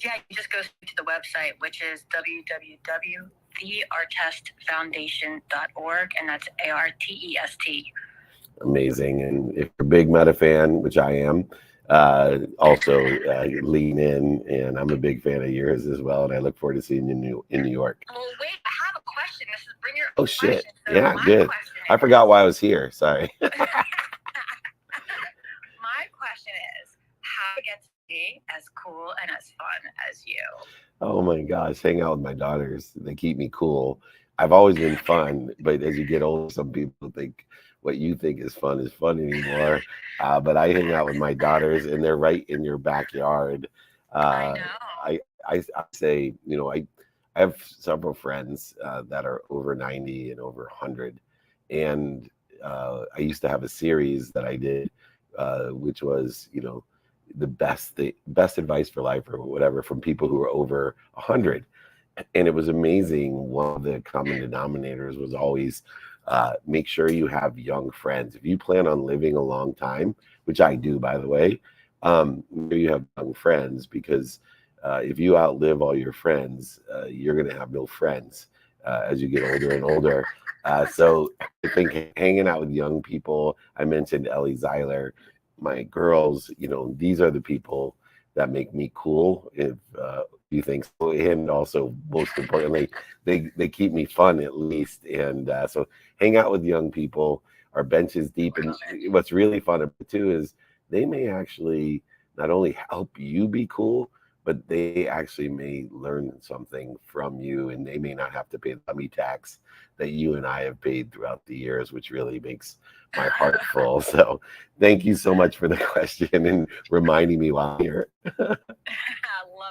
L: Yeah, you just go to the website, which is www.theartestfoundation.org, and that's ARTEST.
C: Amazing. And if you're a big Meta fan, which I am, also lean in, and I'm a big fan of yours as well, and I look forward to seeing you in New York.
L: Well, wait, I have a question. This is bring your
C: Oh shit.
L: So
C: yeah, good. I forgot why I was here. Sorry.
L: My question is, how to get to be as cool and as fun as you?
C: Oh my gosh, hang out with my daughters. They keep me cool. I've always been fun, but as you get older, some people think what you think is fun anymore. But I hang out with my daughters, and they're right in your backyard.
L: I know.
C: I say, I have several friends that are over 90 and over 100. And I used to have a series that I did, which was, the best advice for life or whatever from people who are over 100. And it was amazing. One of the common denominators was always make sure you have young friends. If you plan on living a long time, which I do, by the way, you have young friends, because if you outlive all your friends, you're going to have no friends as you get older and older. So I think hanging out with young people, I mentioned Ellie Zeiler, my girls, these are the people that make me cool, if you think so. And also, most importantly, they keep me fun at least. And so hang out with young people. Our bench is deep. And what's really fun about it too is they may actually not only help you be cool, but they actually may learn something from you, and they may not have to pay the dummy tax that you and I have paid throughout the years, which really makes my heart full. So thank you so much for the question and reminding me while I'm here.
L: Love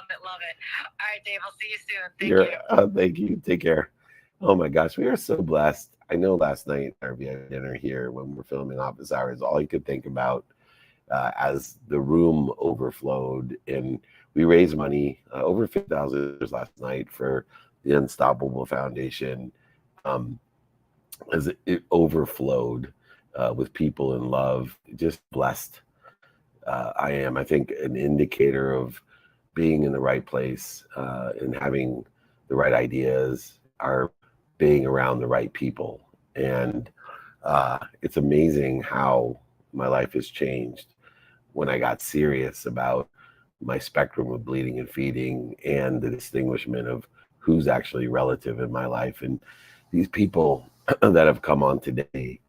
L: it. All right, Dave, I'll see you soon. Thank you.
C: Thank you. Take care. Oh my gosh, we are so blessed. I know last night we had dinner here when we're filming Office Hours, all you could think about as the room overflowed, and we raised money, over $50,000 last night for the Unstoppable Foundation, as it overflowed with people in love. Just blessed. I am, I think, an indicator of being in the right place and having the right ideas, are being around the right people. And it's amazing how my life has changed when I got serious about my spectrum of bleeding and feeding and the distinguishment of who's actually relative in my life. And these people that have come on today,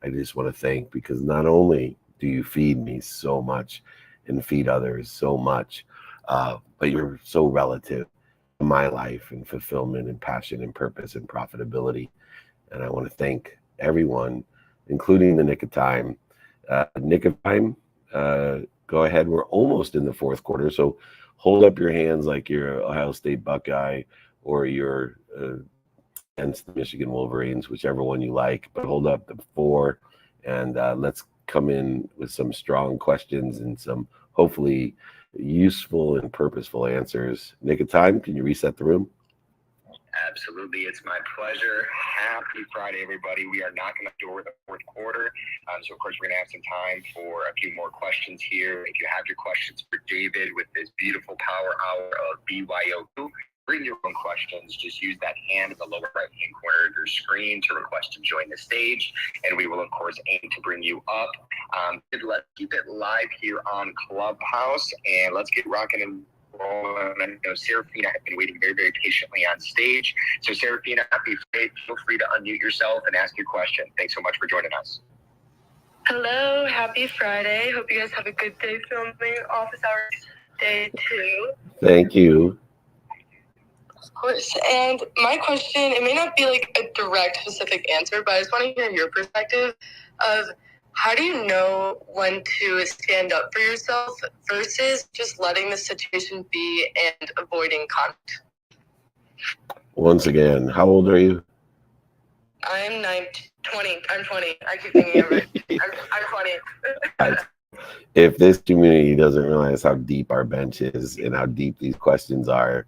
C: I just want to thank, because not only do you feed me so much and feed others so much, but you're so relative to my life and fulfillment and passion and purpose and profitability. And I want to thank everyone, including the Nick of Time. Nick of Time, go ahead. We're almost in the fourth quarter, so hold up your hands like you're Ohio State Buckeye or you're against the Michigan Wolverines, whichever one you like, but hold up the 4, and let's come in with some strong questions and some hopefully useful and purposeful answers. Nick of Time, can you reset the room?
H: Absolutely. It's my pleasure. Happy Friday, everybody. We are knocking on the door of the fourth quarter. So, of course, we're going to have some time for a few more questions here. If you have your questions for David with this beautiful power hour of BYOQ, bring your own questions. Just use that hand in the lower right-hand corner of your screen to request to join the stage. And we will, of course, aim to bring you up. Let's keep it live here on Clubhouse, and let's get rocking and rolling. I know Serafina has been waiting very, very patiently on stage. So Serafina, feel free to unmute yourself and ask your question. Thanks so much for joining us.
J: Hello, happy Friday. Hope you guys have a good day filming Office Hours Day 2.
C: Thank you.
J: Of course. And my question, it may not be like a direct, specific answer, but I just want to hear your perspective of how do you know when to stand up for yourself versus just letting the situation be and avoiding conflict?
C: Once again, how old are you?
J: I'm 20. I'm 20. I keep thinking of it. I'm 20.
C: If this community doesn't realize how deep our bench is and how deep these questions are,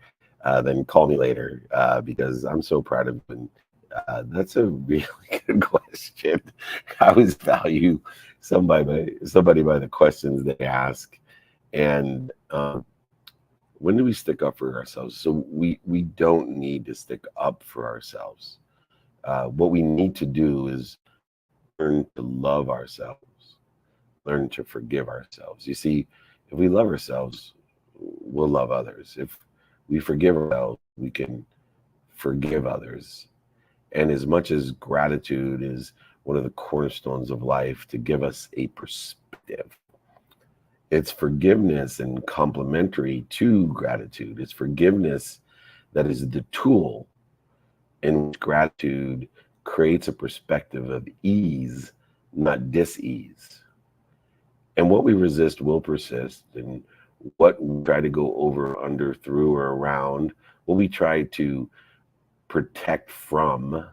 C: then call me later, because I'm so proud of you. That's a really good question. I always value somebody by the questions they ask. And when do we stick up for ourselves? So we don't need to stick up for ourselves. What we need to do is learn to love ourselves, learn to forgive ourselves. You see, if we love ourselves, we'll love others. If we forgive ourselves, we can forgive others. And as much as gratitude is one of the cornerstones of life to give us a perspective, it's forgiveness and complementary to gratitude. It's forgiveness that is the tool in which gratitude creates a perspective of ease, not dis-ease. And what we resist will persist. And what we try to go over, under, through, or around, what we try to protect from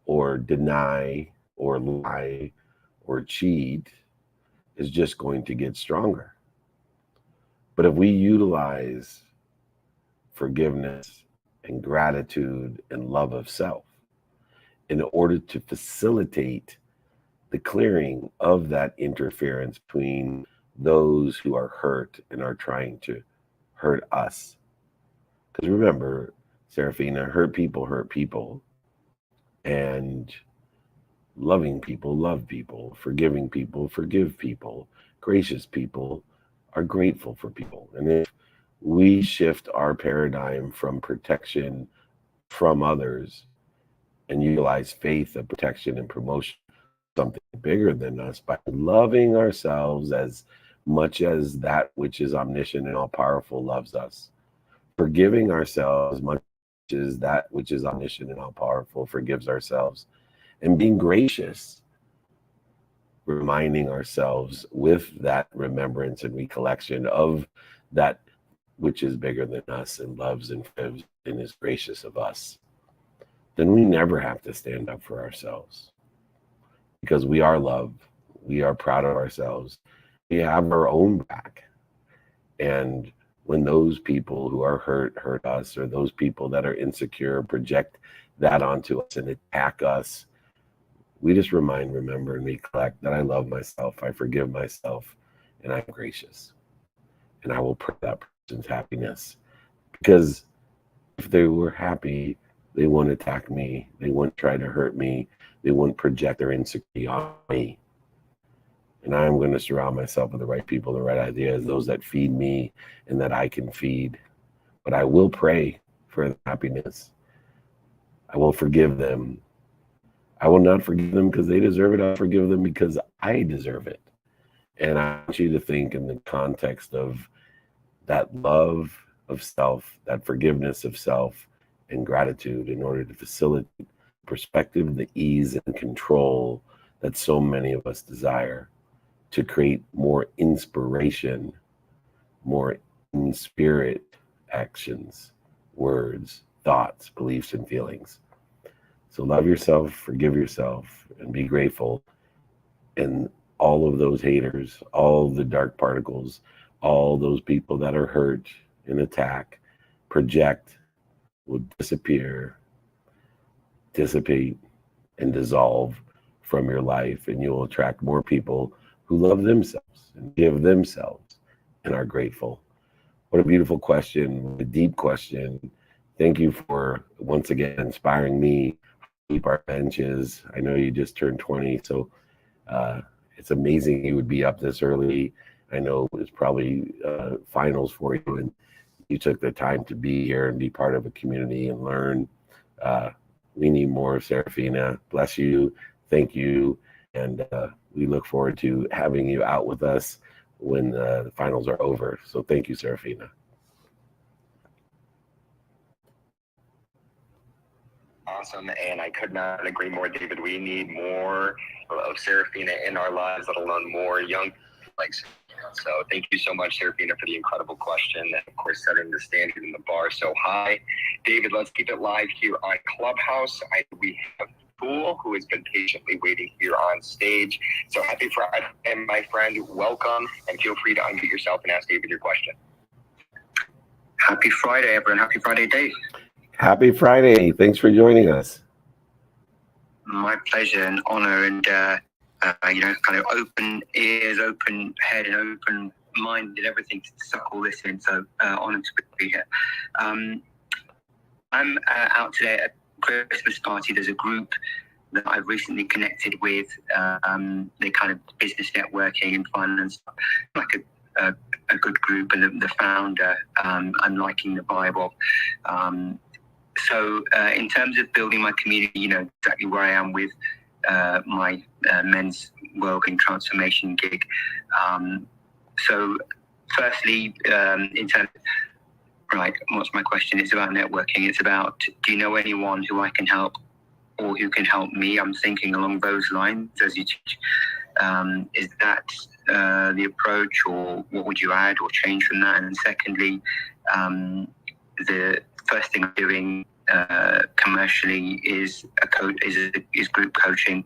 C: or deny or lie or cheat is just going to get stronger. But if we utilize forgiveness and gratitude and love of self in order to facilitate the clearing of that interference between those who are hurt and are trying to hurt us, Because remember, Serafina, hurt people, and loving people love people, forgiving people forgive people, gracious people are grateful for people. And if we shift our paradigm from protection from others and utilize faith of protection and promotion, something bigger than us, by loving ourselves as much as that which is omniscient and all powerful loves us, forgiving ourselves as much as that which is omniscient and all powerful forgives ourselves, and being gracious, reminding ourselves with that remembrance and recollection of that which is bigger than us and loves and forgives and is gracious of us, then we never have to stand up for ourselves, because we are loved, we are proud of ourselves, we have our own back. And when those people who are hurt us, or those people that are insecure project that onto us and attack us, we just remember, and recollect that I love myself, I forgive myself, and I'm gracious. And I will pray that person's happiness. Because if they were happy, they wouldn't attack me, they wouldn't try to hurt me, they wouldn't project their insecurity on me. And I'm going to surround myself with the right people, the right ideas, those that feed me and that I can feed. But I will pray for their happiness. I will forgive them. I will not forgive them because they deserve it. I'll forgive them because I deserve it. And I want you to think in the context of that love of self, that forgiveness of self, and gratitude in order to facilitate perspective, the ease and control that so many of us desire, to create more inspiration, more in spirit actions, words, thoughts, beliefs, and feelings. So love yourself, forgive yourself, and be grateful. And all of those haters, all the dark particles, all those people that are hurt and attack, project, will disappear, dissipate, and dissolve from your life. And you will attract more people who love themselves and give themselves and are grateful. What a beautiful question, a deep question. Thank you for once again inspiring me. Keep our benches. I know you just turned 20, so it's amazing you would be up this early. I know it was probably finals for you, and you took the time to be here and be part of a community and learn. We need more of Serafina. Bless you. Thank you. And we look forward to having you out with us when the finals are over. So thank you, Serafina.
H: Awesome, and I could not agree more, David. We need more of Serafina in our lives, let alone more young like Serafina. So thank you so much, Serafina, for the incredible question, and of course setting the standard and the bar so high. David, let's keep it live here on Clubhouse. We have Pool, who has been patiently waiting here on stage. So happy Friday, and my friend, welcome, and feel free to unmute yourself and ask David your question.
M: Happy Friday, everyone. Happy Friday, Dave.
C: Happy Friday. Thanks for joining us.
M: My pleasure and honor, and kind of open ears, open head, and open mind and everything to suck all this in. So honored to be here. I'm out today at a Christmas party. There's a group that I've recently connected with. They kind of business networking and finance, like a good group, and the founder, I'm liking the Bible. So in terms of building my community, you know exactly where I am with my men's wellbeing transformation gig. So firstly, in terms of, right, what's my question? It's about networking. It's about, do you know anyone who I can help or who can help me? I'm thinking along those lines as you teach. Is that the approach, or what would you add or change from that? And secondly, the first thing I'm doing commercially is group coaching.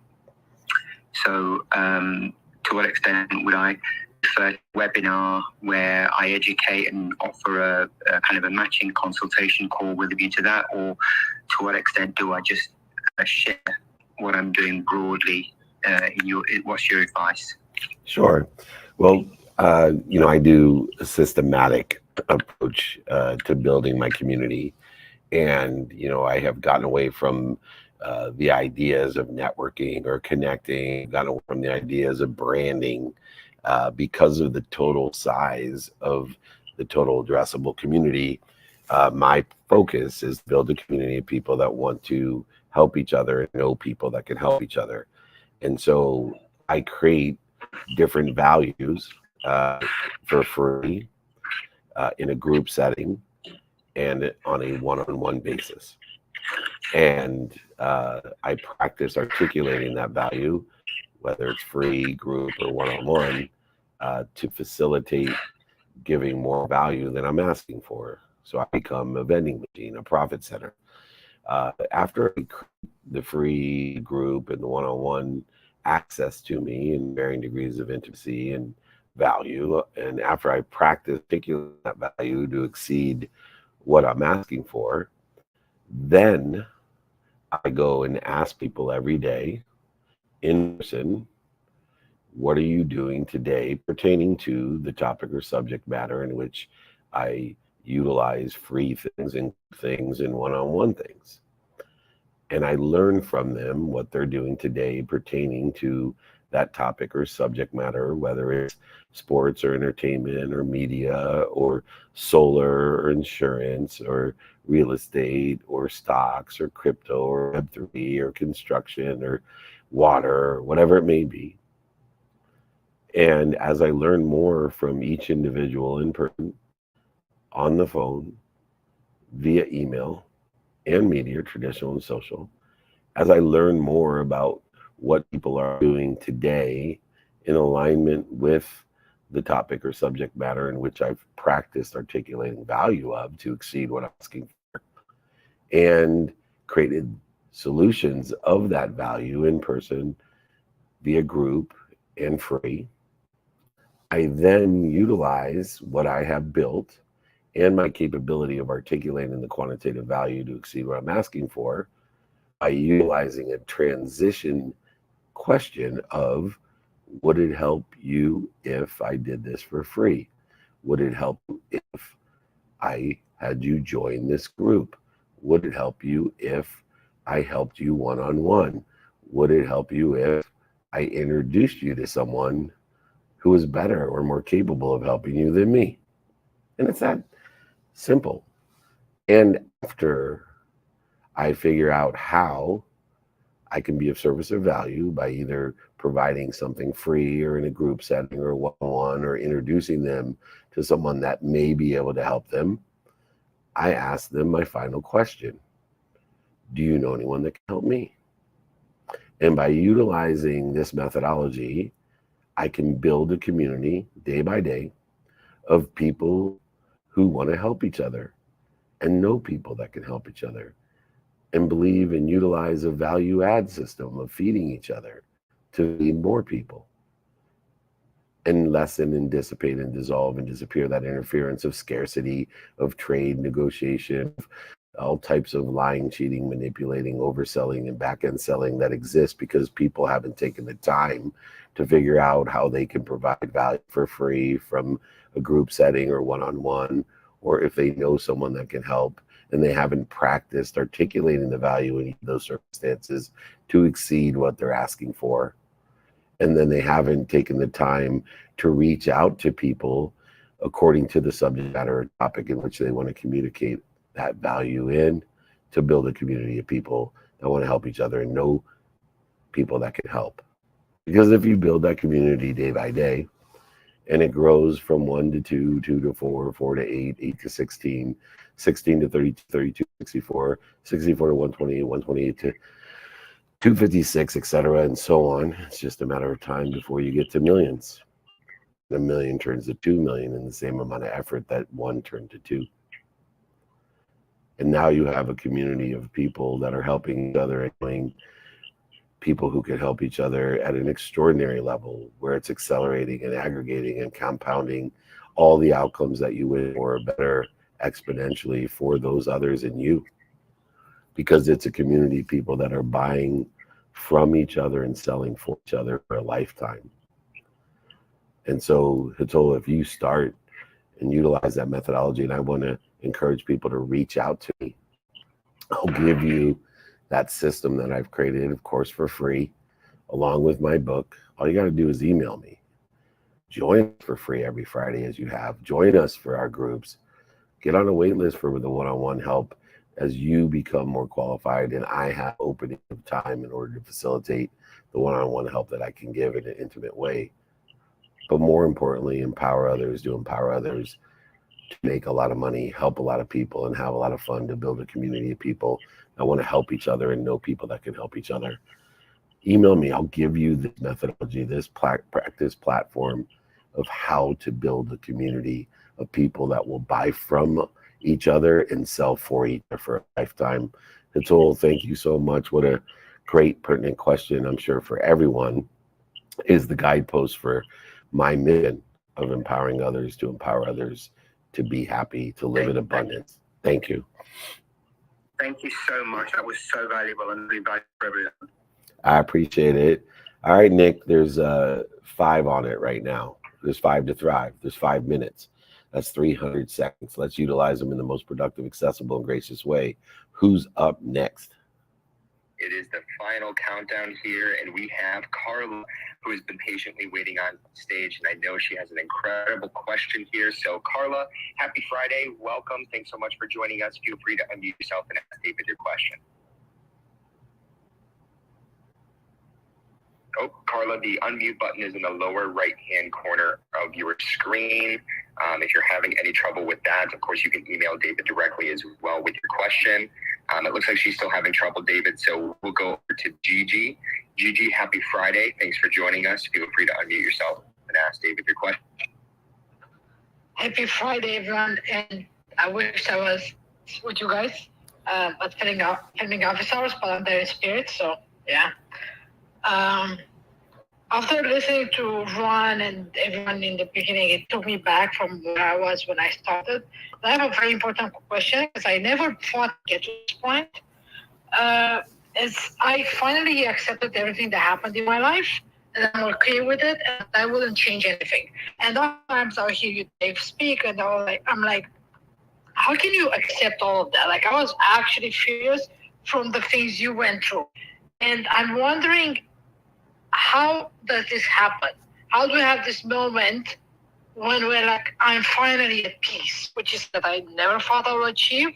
M: So to what extent would I prefer a webinar where I educate and offer a kind of a matching consultation call with a view to that, or to what extent do I just share what I'm doing broadly? What's your advice?
C: Sure. Well, I do a systematic approach to building my community. And, I have gotten away from the ideas of networking or connecting, gotten away from the ideas of branding because of the total size of the total addressable community. My focus is to build a community of people that want to help each other and know people that can help each other. And so I create different values for free in a group setting and on a one-on-one basis. And I practice articulating that value, whether it's free, group, or one-on-one, to facilitate giving more value than I'm asking for. So I become a vending machine, a profit center. After I create the free group and the one-on-one access to me in varying degrees of intimacy and value, and after I practice articulating that value to exceed what I'm asking for, then I go and ask people every day in person, what are you doing today pertaining to the topic or subject matter in which I utilize free things and one-on-one things. And I learn from them what they're doing today pertaining to that topic or subject matter, whether it's sports or entertainment or media or solar or insurance or real estate or stocks or crypto or Web3 or construction or water or whatever it may be. And as I learn more from each individual in person, on the phone, via email and media, traditional and social, as I learn more about what people are doing today in alignment with the topic or subject matter in which I've practiced articulating value of to exceed what I'm asking for, and created solutions of that value in person, via group, and free, I then utilize what I have built and my capability of articulating the quantitative value to exceed what I'm asking for by utilizing a transition question of, would it help you if I did this for free? Would it help if I had you join this group? Would it help you if I helped you one-on-one? Would it help you if I introduced you to someone who is better or more capable of helping you than me? And it's that simple. And after I figure out how I can be of service or value by either providing something free or in a group setting or one-on-one or introducing them to someone that may be able to help them, I ask them my final question. Do you know anyone that can help me? And by utilizing this methodology, I can build a community day by day of people who want to help each other and know people that can help each other and believe and utilize a value add system of feeding each other to feed more people and lessen and dissipate and dissolve and disappear that interference of scarcity, of trade, negotiation, all types of lying, cheating, manipulating, overselling, and back-end selling that exists because people haven't taken the time to figure out how they can provide value for free from a group setting or one-on-one, or if they know someone that can help and they haven't practiced articulating the value in those circumstances to exceed what they're asking for. And then they haven't taken the time to reach out to people according to the subject matter or topic in which they want to communicate that value in, to build a community of people that want to help each other and know people that can help. Because if you build that community day by day, and it grows from 1 to 2, 2 to 4, 4 to 8, 8 to 16, 16 to 32, 32 to 64, 64 to 128, 128 to 256, etc., and so on. It's just a matter of time before you get to millions. A million turns to 2 million in the same amount of effort that 1 turned to 2. And now you have a community of people that are helping each other and doing people who can help each other at an extraordinary level where it's accelerating and aggregating and compounding all the outcomes that you wish for better exponentially for those others and you, because it's a community of people that are buying from each other and selling for each other for a lifetime. And so, Hitola, if you start and utilize that methodology. And I want to encourage people to reach out to me. I'll give you that system that I've created, of course, for free, along with my book. All you got to do is email me. Join us for free every Friday as you have. Join us for our groups. Get on a wait list for the one-on-one help as you become more qualified, and I have opening of time in order to facilitate the one-on-one help that I can give in an intimate way. But more importantly, empower others to make a lot of money, help a lot of people, and have a lot of fun, to build a community of people that want to help each other and know people that can help each other. Email me. I'll give you this methodology, this practice platform of how to build a community of people that will buy from each other and sell for each other for a lifetime. Atul, thank you so much. What a great, pertinent question, I'm sure, for everyone. Is the guidepost for my mission of empowering others to empower others to be happy, to live in abundance. Thank you.
M: Thank you so much. That was so valuable and really valuable for everyone.
C: I appreciate it. All right, Nick, there's 5 on it right now. There's 5 to thrive. There's 5 minutes. That's 300 seconds. Let's utilize them in the most productive, accessible, and gracious way. Who's up next?
H: It is the final countdown here, and we have Carla, who has been patiently waiting on stage, and I know she has an incredible question here. So, Carla, happy Friday. Welcome. Thanks so much for joining us. Feel free to unmute yourself and ask David your question. Oh, Carla, the unmute button is in the lower right-hand corner of your screen. If you're having any trouble with that, of course, you can email David directly as well with your question. It looks like she's still having trouble, David, so we'll go over to Gigi. Gigi, happy Friday. Thanks for joining us. Feel free to unmute yourself and ask David your question.
N: Happy Friday, everyone, and I wish I was with you guys at filming office hours, but I'm there in spirit, so yeah. After listening to Ron and everyone in the beginning, it took me back from where I was when I started. I have a very important question, because I never thought to get to this point. As I finally accepted everything that happened in my life, and I'm okay with it, and I wouldn't change anything. And sometimes I'll hear you, Dave, speak, and I'm like, how can you accept all of that? Like, I was actually furious from the things you went through. And I'm wondering, how does this happen? How do we have this moment when we're like, I'm finally at peace, which is that I never thought I would achieve.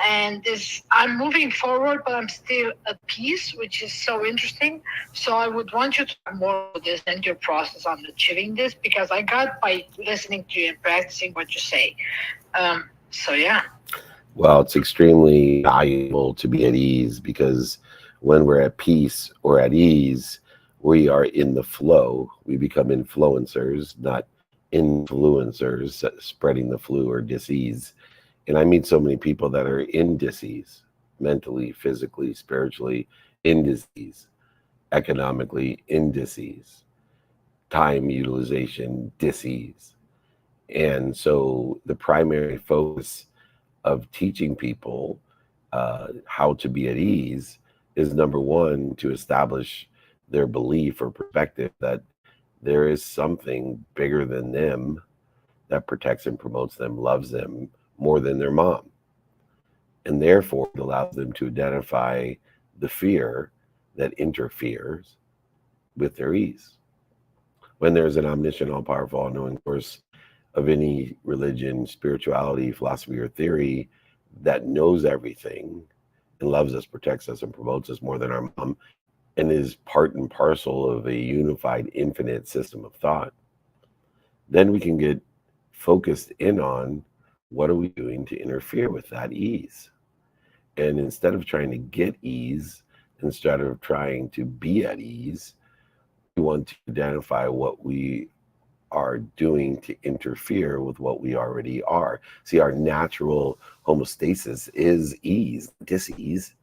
N: And I'm moving forward, but I'm still at peace, which is so interesting. So I would want you to talk more about this and your process on achieving this, because I got by listening to you and practicing what you say. So yeah.
C: Well, it's extremely valuable to be at ease, because when we're at peace or at ease, we are in the flow. We become influencers, not influencers spreading the flu or disease. And I meet so many people that are in disease, mentally, physically, spiritually, in disease, economically, in disease, time utilization, disease. And so the primary focus of teaching people how to be at ease is, number one, to establish their belief or perspective that there is something bigger than them that protects and promotes them, loves them more than their mom. And therefore, it allows them to identify the fear that interferes with their ease. When there's an omniscient, all-powerful, all-knowing force of any religion, spirituality, philosophy, or theory that knows everything and loves us, protects us, and promotes us more than our mom, and is part and parcel of a unified, infinite system of thought, then we can get focused in on what are we doing to interfere with that ease. And instead of trying to get ease, instead of trying to be at ease, we want to identify what we are doing to interfere with what we already are. See, our natural homeostasis is ease, dis-ease.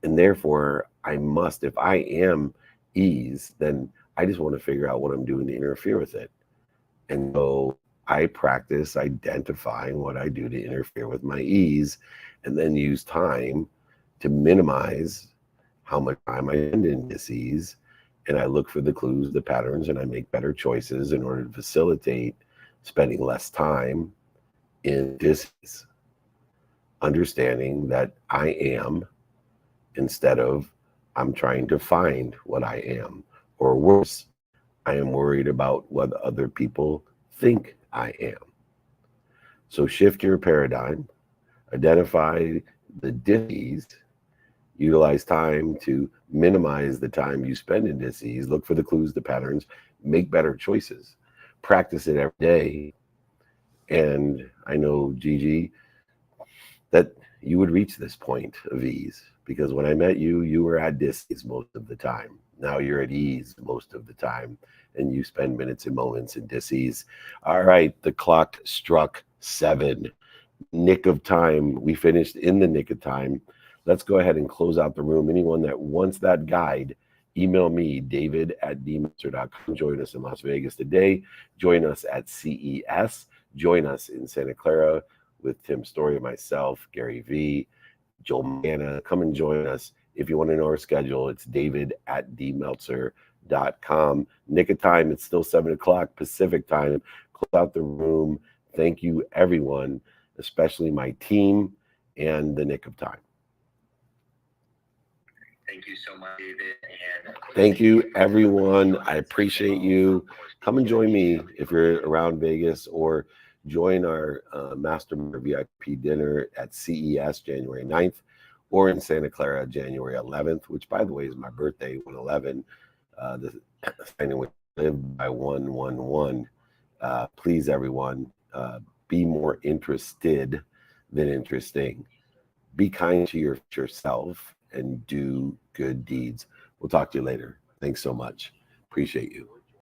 C: And therefore, I must, if I am ease, then I just want to figure out what I'm doing to interfere with it. And so I practice identifying what I do to interfere with my ease, and then use time to minimize how much time I spend in dis-ease. And I look for the clues, the patterns, and I make better choices in order to facilitate spending less time in dis-ease, understanding that I am instead of I'm trying to find what I am, or worse, I am worried about what other people think I am. So shift your paradigm, identify the dis-ease, utilize time to minimize the time you spend in dis-ease, look for the clues, the patterns, make better choices, practice it every day. And I know, Gigi, that you would reach this point of ease, because when I met you, you were at dis-ease most of the time. Now you're at ease most of the time, and you spend minutes and moments in dis-ease. All right, the clock struck 7. Nick of time. We finished in the nick of time. Let's go ahead and close out the room. Anyone that wants that guide, email me, david@dmeltzer.com. Join us in Las Vegas today. Join us at CES. Join us in Santa Clara with Tim Story, myself, Gary V, Joel Manna. Come and join us. If you want to know our schedule, it's david@dmeltzer.com. Nick of time, it's still 7 o'clock Pacific time. Close out the room. Thank you, everyone, especially my team and the nick of time.
H: Thank you so much, David. And
C: thank you, everyone. I appreciate you. Come and join me if you're around Vegas, or join our Mastermind VIP dinner at CES January 9th, or in Santa Clara January 11th, which, by the way, is my birthday, 111. The signing with Live by 111. Please, everyone, be more interested than interesting. Be kind to yourself and do good deeds. We'll talk to you later. Thanks so much. Appreciate you.